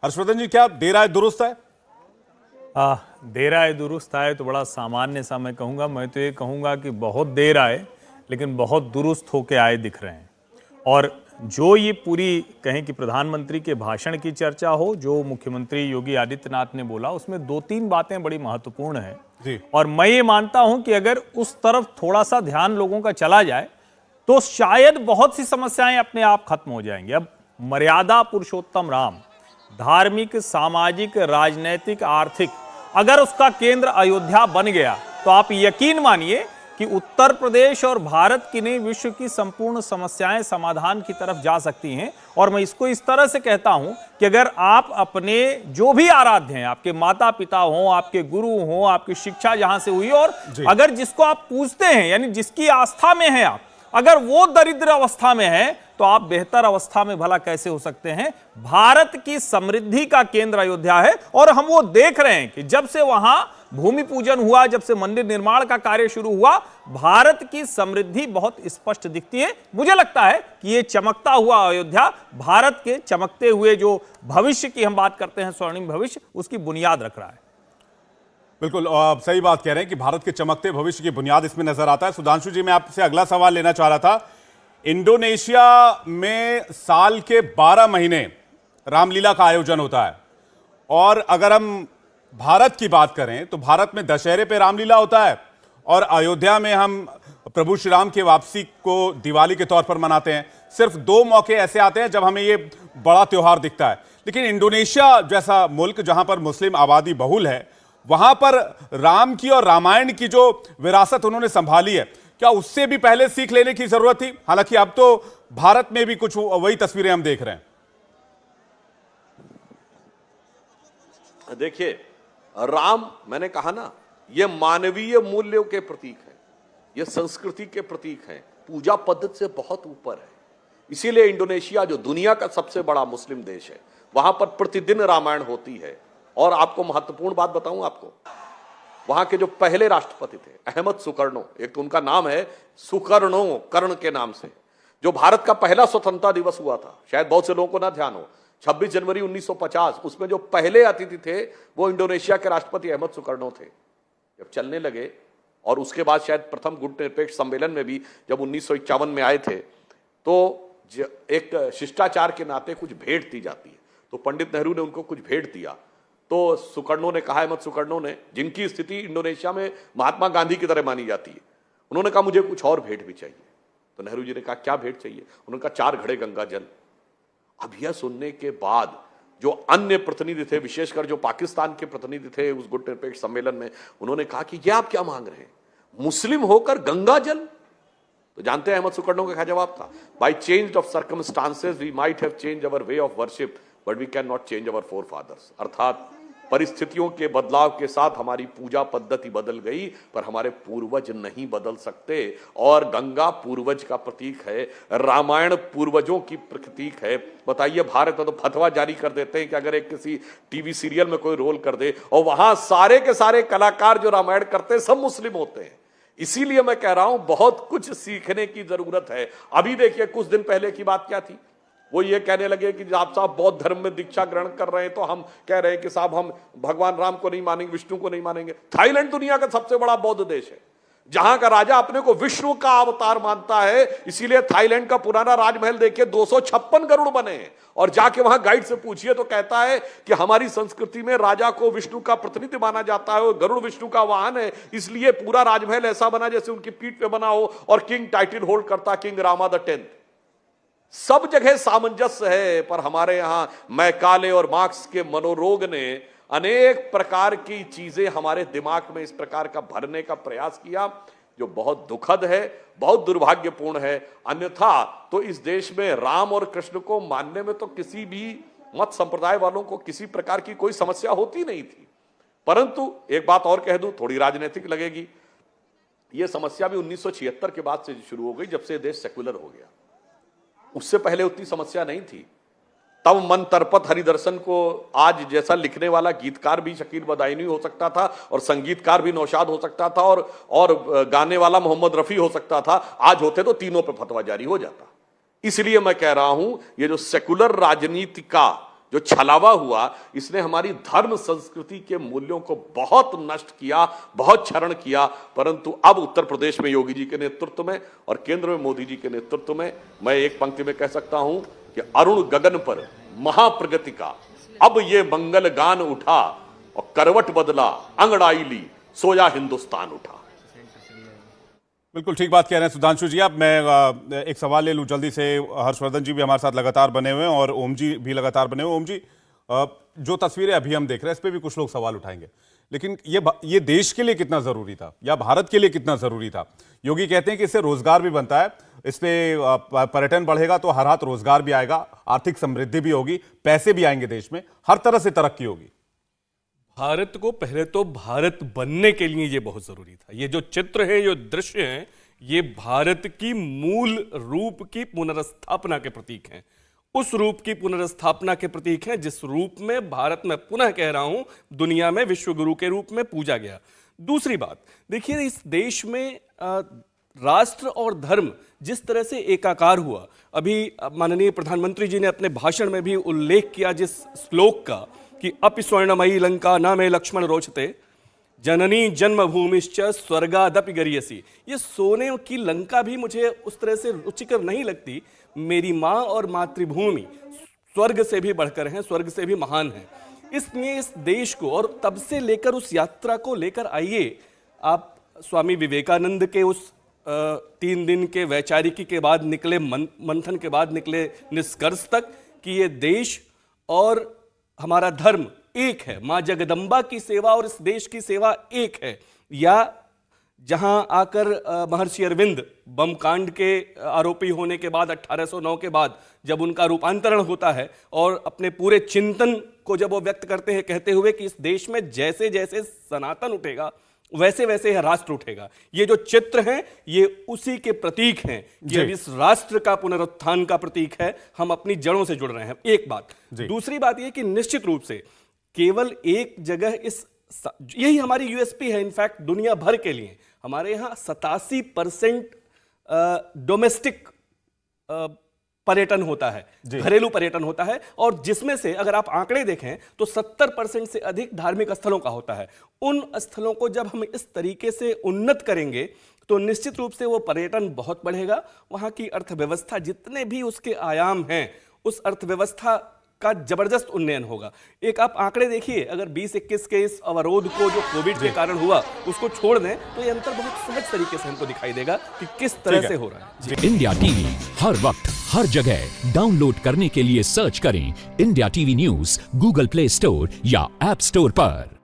हर्षवर्धन जी, क्या देर आए दुरुस्त है? देर आए दुरुस्त आए तो बड़ा सामान्य सा मैं कहूँगा। मैं तो ये कहूँगा कि बहुत देर आए लेकिन बहुत दुरुस्त होके आए दिख रहे हैं। और जो ये पूरी कहें कि प्रधानमंत्री के भाषण की चर्चा हो, जो मुख्यमंत्री योगी आदित्यनाथ ने बोला, उसमें दो तीन बातें बड़ी महत्वपूर्ण हैं जी। और मैं ये मानता हूं कि अगर उस तरफ थोड़ा सा ध्यान लोगों का चला जाए तो शायद बहुत सी समस्याएं अपने आप खत्म हो जाएंगी। अब मर्यादा पुरुषोत्तम राम, धार्मिक, सामाजिक, राजनैतिक, आर्थिक, अगर उसका केंद्र अयोध्या बन गया तो आप यकीन मानिए कि उत्तर प्रदेश और भारत की नहीं, विश्व की संपूर्ण समस्याएं समाधान की तरफ जा सकती हैं। और मैं इसको इस तरह से कहता हूं कि अगर आप अपने जो भी आराध्य हैं, आपके माता पिता हों, आपके गुरु हों, आपकी शिक्षा जहां से हुई, और अगर जिसको आप पूजते हैं यानी जिसकी आस्था में हैं आप, अगर वो दरिद्र अवस्था में है तो आप बेहतर अवस्था में भला कैसे हो सकते हैं। भारत की समृद्धि का केंद्र अयोध्या है और हम वो देख रहे हैं कि जब से वहां भूमि पूजन हुआ, जब से मंदिर निर्माण का कार्य शुरू हुआ, भारत की समृद्धि बहुत स्पष्ट दिखती है। मुझे लगता है कि ये चमकता हुआ अयोध्या भारत के चमकते हुए जो भविष्य की हम बात करते हैं, स्वर्णिम भविष्य, उसकी बुनियाद रख रहा है। बिल्कुल सही बात कह रहे हैं कि भारत के चमकते भविष्य की बुनियाद इसमें नजर आता है। सुधांशु जी, मैं आपसे अगला सवाल लेना चाह रहा था। इंडोनेशिया में साल के 12 महीने रामलीला का आयोजन होता है, और अगर हम भारत की बात करें तो भारत में दशहरे पे रामलीला होता है और अयोध्या में हम प्रभु श्री राम की वापसी को दिवाली के तौर पर मनाते हैं। सिर्फ 2 मौके ऐसे आते हैं जब हमें ये बड़ा त्योहार दिखता है। लेकिन इंडोनेशिया जैसा मुल्क जहां पर मुस्लिम आबादी बहुल है, वहां पर राम की और रामायण की जो विरासत उन्होंने संभाली है, क्या उससे भी पहले सीख लेने की जरूरत थी? हालांकि अब तो भारत में भी कुछ वही तस्वीरें हम देख रहे हैं। देखिए, राम, मैंने कहा ना, ये मानवीय मूल्यों के प्रतीक है, ये संस्कृति के प्रतीक है, पूजा पद्धति से बहुत ऊपर है। इसीलिए इंडोनेशिया जो दुनिया का सबसे बड़ा मुस्लिम देश है, वहां पर प्रतिदिन रामायण होती है। और आपको महत्वपूर्ण बात बताऊं, आपको वहां के जो पहले राष्ट्रपति थे अहमद सुकर्णो, एक तो उनका नाम है सुकर्णो, कर्ण के नाम से, जो भारत का पहला स्वतंत्रता दिवस हुआ था, शायद बहुत से लोगों को ना ध्यान हो, 26 जनवरी 1950, उसमें जो पहले अतिथि थे वो इंडोनेशिया के राष्ट्रपति अहमद सुकर्णो थे। जब चलने लगे, और उसके बाद शायद प्रथम गुट निरपेक्ष सम्मेलन में भी जब 1951 में आए थे, तो एक शिष्टाचार के नाते कुछ भेंट दी जाती है, तो पंडित नेहरू ने उनको कुछ भेंट दिया। तो सुकर्णो ने कहा, अहमद सुकर्णो ने, जिनकी स्थिति इंडोनेशिया में महात्मा गांधी की तरह मानी जाती है, उन्होंने कहा मुझे कुछ और भेंट भी चाहिए। तो नेहरू जी ने कहा क्या भेंट चाहिए? उन्होंने कहा 4 घड़े गंगा जल। अब यह सुनने के बाद जो अन्य प्रतिनिधि थे, विशेषकर जो पाकिस्तान के प्रतिनिधि थे उस गुट निरपेक्ष सम्मेलन में, उन्होंने कहा कि ये आप क्या मांग रहे हैं, मुस्लिम होकर गंगा जल? तो जानते हैं अहमद सुकर्णो का क्या जवाब था? By change of circumstances we might have change our way of worship but we can not change our forefathers. अर्थात परिस्थितियों के बदलाव के साथ हमारी पूजा पद्धति बदल गई, पर हमारे पूर्वज नहीं बदल सकते। और गंगा पूर्वज का प्रतीक है, रामायण पूर्वजों की प्रतीक है। बताइए, भारत में तो फतवा जारी कर देते हैं कि अगर एक किसी टीवी सीरियल में कोई रोल कर दे और वहां सारे के सारे कलाकार जो रामायण करते हैं सब मुस्लिम होते हैं। इसीलिए मैं कह रहा हूं बहुत कुछ सीखने की जरूरत है। अभी देखिए, कुछ दिन पहले की बात क्या थी, वो ये कहने लगे कि आप साहब बौद्ध धर्म में दीक्षा ग्रहण कर रहे हैं तो हम कह रहे हैं कि साहब हम भगवान राम को नहीं मानेंगे, विष्णु को नहीं मानेंगे। थाईलैंड दुनिया का सबसे बड़ा बौद्ध देश है, जहां का राजा अपने को विष्णु का अवतार मानता है। इसीलिए थाईलैंड का पुराना राजमहल देखिए 256 गरुड़ बने हैं, और जाके वहां गाइड से पूछिए तो कहता है कि हमारी संस्कृति में राजा को विष्णु का प्रतिनिधि माना जाता है और गरुड़ विष्णु का वाहन है, इसलिए पूरा राजमहल ऐसा बना जैसे उनकी पीठ पे बना हो, और किंग टाइटल होल्ड करता किंग रामा द 10th। सब जगह सामंजस्य है, पर हमारे यहां मैकाले और मार्क्स के मनोरोग ने अनेक प्रकार की चीजें हमारे दिमाग में इस प्रकार का भरने का प्रयास किया, जो बहुत दुखद है, बहुत दुर्भाग्यपूर्ण है। अन्यथा तो इस देश में राम और कृष्ण को मानने में तो किसी भी मत संप्रदाय वालों को किसी प्रकार की कोई समस्या होती नहीं थी। परंतु एक बात और कह दूं, थोड़ी राजनीतिक लगेगी, यह समस्या भी 1976 के बाद से शुरू हो गई, जब से देश सेक्युलर हो गया। उससे पहले उतनी समस्या नहीं थी। तब मन तरपत हरिदर्शन को आज जैसा लिखने वाला गीतकार भी शकील बदायूनी हो सकता था, और संगीतकार भी नौशाद हो सकता था, और गाने वाला मोहम्मद रफी हो सकता था। आज होते तो तीनों पे फतवा जारी हो जाता। इसलिए मैं कह रहा हूं, ये जो सेकुलर राजनीति का जो छलावा हुआ, इसने हमारी धर्म संस्कृति के मूल्यों को बहुत नष्ट किया, बहुत क्षरण किया। परंतु अब उत्तर प्रदेश में योगी जी के नेतृत्व में और केंद्र में मोदी जी के नेतृत्व में मैं एक पंक्ति में कह सकता हूं कि अरुण गगन पर महाप्रगति का अब ये मंगल गान उठा और करवट बदला अंगड़ाई ली, सोया हिंदुस्तान उठा। बिल्कुल ठीक बात कह रहे हैं सुधांशु जी। अब मैं एक सवाल ले लूं जल्दी से। हर्षवर्धन जी भी हमारे साथ लगातार बने हुए हैं और ओम जी भी लगातार बने हुए हैं। ओम जी, जो तस्वीरें अभी हम देख रहे हैं इस पे भी कुछ लोग सवाल उठाएंगे, लेकिन ये देश के लिए कितना जरूरी था या भारत के लिए कितना जरूरी था? योगी कहते हैं कि इससे रोजगार भी बनता है, इससे पर्यटन बढ़ेगा तो हर हाथ रोजगार भी आएगा, आर्थिक समृद्धि भी होगी, पैसे भी आएंगे देश में, हर तरह से तरक्की होगी। भारत को पहले तो भारत बनने के लिए ये बहुत जरूरी था। ये जो चित्र है, जो दृश्य है, ये भारत की मूल रूप की पुनर्स्थापना के प्रतीक हैं। उस रूप की पुनर्स्थापना के प्रतीक हैं जिस रूप में भारत में, पुनः कह रहा हूं, दुनिया में विश्व गुरु के रूप में पूजा गया। दूसरी बात देखिए, इस देश में राष्ट्र और धर्म जिस तरह से एकाकार हुआ, अभी माननीय प्रधानमंत्री जी ने अपने भाषण में भी उल्लेख किया जिस श्लोक का कि अपि स्वर्णमयी लंका न मे लक्ष्मण रोचते जननी जन्मभूमिश्च स्वर्गादपि गरियसी। ये सोने की लंका भी मुझे उस तरह से रुचिकर नहीं लगती। मेरी माँ और मातृभूमि स्वर्ग से भी बढ़कर हैं, स्वर्ग से भी महान है। इसलिए इस देश को, और तब से लेकर उस यात्रा को लेकर आइए आप स्वामी विवेकानंद के उस 3 दिन के वैचारिकी के बाद निकले मंथन के बाद निकले निष्कर्ष तक कि ये देश और हमारा धर्म एक है, मां जगदम्बा की सेवा और इस देश की सेवा एक है। या जहां आकर महर्षि अरविंद बम कांड के आरोपी होने के बाद 1809 के बाद जब उनका रूपांतरण होता है और अपने पूरे चिंतन को जब वो व्यक्त करते हैं कहते हुए कि इस देश में जैसे जैसे सनातन उठेगा वैसे वैसे यह राष्ट्र उठेगा। ये जो चित्र हैं ये उसी के प्रतीक हैं कि अब इस राष्ट्र का पुनरुत्थान का प्रतीक है। हम अपनी जड़ों से जुड़ रहे हैं, एक बात। दूसरी बात यह कि निश्चित रूप से केवल एक जगह यही हमारी यूएसपी है। इनफैक्ट दुनिया भर के लिए हमारे यहां 87% डोमेस्टिक पर्यटन होता है, घरेलू पर्यटन होता है, और जिसमें से अगर आप आंकड़े देखें तो 70% से अधिक धार्मिक स्थलों का होता है। उन स्थलों को जब हम इस तरीके से उन्नत करेंगे तो निश्चित रूप से वो पर्यटन बहुत बढ़ेगा। वहां की अर्थव्यवस्था, जितने भी उसके आयाम हैं, उस अर्थव्यवस्था का जबरदस्त उन्नयन होगा। एक आप आंकड़े देखिए, अगर 20-21 के इस अवरोध को जो कोविड के कारण हुआ उसको छोड़ दें तो ये अंतर बहुत सहज तरीके से हमको दिखाई देगा कि किस तरह से हो रहा है। इंडिया टीवी हर वक्त हर जगह डाउनलोड करने के लिए सर्च करें India TV news Google play store या ऐप स्टोर पर।